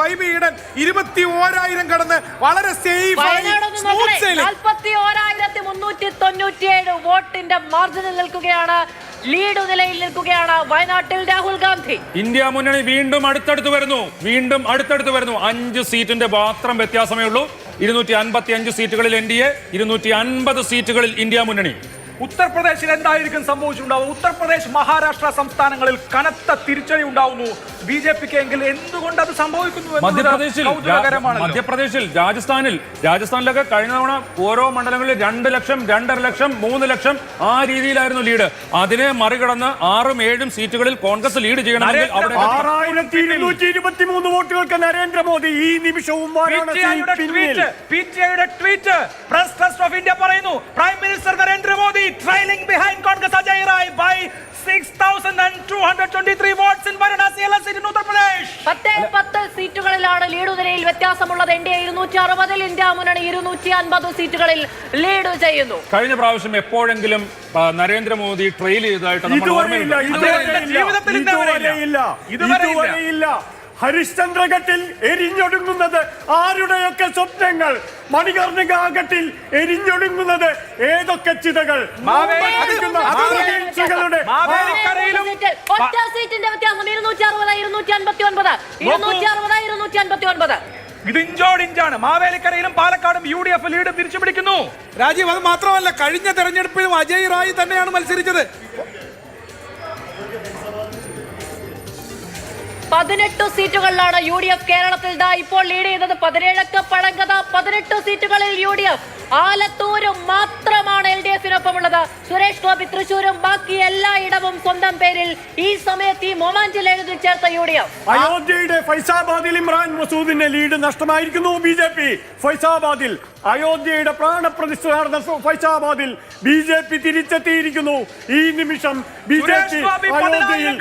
വൈബി ഈഡൻ 21,000 കടന്ന് വളരെ സേഫ് ആയി സ്മൂത്ത് സെയിലിംഗ്. 41,397 വോട്ടിന്റെ മാർജിനിൽ നിൽക്കുകയാണ്, ലീഡ് നിലയിൽ നിൽക്കുകയാണ് വയനാട്ടിൽ രാഹുൽ ഗാന്ധി. ഇന്ത്യ മുന്നണി വീണ്ടും അടുത്തടുത്ത് വരുന്നു. 5 സീറ്റിന്റെ മാത്രം വ്യത്യാസമേ ഉള്ളൂ. 255 സീറ്റുകളിൽ NDA, 250 സീറ്റുകളിൽ ഇന്ത്യ മുന്നണി. ഉത്തർപ്രദേശിൽ എന്തായിരിക്കും സംഭവിച്ചിട്ടുണ്ടാവുക? ഉത്തർപ്രദേശ്, മഹാരാഷ്ട്ര സംസ്ഥാനങ്ങളിൽ കനത്ത തിരിച്ചടി ഉണ്ടാവുന്നു BJPക്ക് എങ്കിൽ എന്തുകൊണ്ട് അത് സംഭവിക്കുന്നു? മധ്യപ്രദേശിൽ, രാജസ്ഥാനിലൊക്കെ കഴിഞ്ഞ തവണ ഓരോ മണ്ഡലങ്ങളിൽ 2 ലക്ഷം, 2.5 ലക്ഷം, 3 ലക്ഷം ആ രീതിയിലായിരുന്നു ലീഡ്. അതിനെ മറികടന്ന് 6ഉം 7ഉം സീറ്റുകളിൽ കോൺഗ്രസ് ലീഡ് ചെയ്യണമെങ്കിൽ 6223 വോട്ടുകൾക്ക് നരേന്ദ്രമോദി ഈ നിമിഷവും PTIയുടെ tweet press trust of India പറയുന്നു, prime minister Narendra Modi trailing behind Congress Ajay Rai by 6,223 votes in Varanasi seat in Uttar Pradesh. 10 സീറ്റുകളിലാണ് lead നിലയിൽ വ്യത്യാസമുള്ളത്. NDA 260, ഇന്ത്യ മുന്നണി 250 സീറ്റുകളിൽ ലീഡ് ചെയ്യുന്നു. കഴിഞ്ഞ പ്രാവശ്യം എപ്പോഴെങ്കിലും നരേന്ദ്രമോദി ട്രെയിൽ ചെയ്തതായിട്ട് നമ്മൾ ഓർമ്മയില്ല. ഇതുവരെയില്ല. ഹരിശ്ചന്ദ്രഘട്ടിൽ എരിഞ്ഞൊടുങ്ങുന്നത് ആരുടെയൊക്കെ സ്വപ്നങ്ങൾ, മണികർണികാഘട്ടിൽ എരിഞ്ഞൊടുങ്ങുന്നത് ഏതൊക്കെ ചിതകൾ. ഒറ്റ സീറ്റിന്റെ വ്യത്യാസം 260. ഇത് ഇഞ്ചോടിഞ്ചാണ്. മാവേലിക്കരയിലും പാലക്കാടും UDF ലീഡ് തിരിച്ചു പിടിക്കുന്നു. രാജീവ്, അത് മാത്രമല്ല, കഴിഞ്ഞ തെരഞ്ഞെടുപ്പിലും അജയ് റായ് തന്നെയാണ് മത്സരിച്ചത്. 18 സീറ്റുകളിലാണ് UDF കേരളത്തിൽ ഇപ്പോൾ ലീഡ് ചെയ്യുന്നത്. 17 പഴങ്കഥ, 18 സീറ്റുകളിൽ UDF. ആലത്തൂരും മാത്രമാണ് LDFിനൊപ്പമുള്ളത്. സുരേഷ് ഗോപി തൃശൂരും, ബാക്കി എല്ലായിടവും സ്വന്തം പേരിൽ ഈ സമയത്ത് ഈ മൊമെന്റിൽ എഴുതി ചേർത്ത UDF. അയോധ്യയുടെ ഫൈസാബാദിൽ ഇമ്രാൻ മസൂദിന്റെ ലീഡ് നഷ്ടമായിരിക്കുന്നു BJP. ഫൈസാബാദിൽ, അയോധ്യയുടെ പ്രാണപ്രതിഷ്ഠ നടന്ന ഫൈസാബാദിൽ BJP തിരിച്ചെത്തിയിരിക്കുന്നു. ഈ നിമിഷം BJP അയോധ്യയിൽ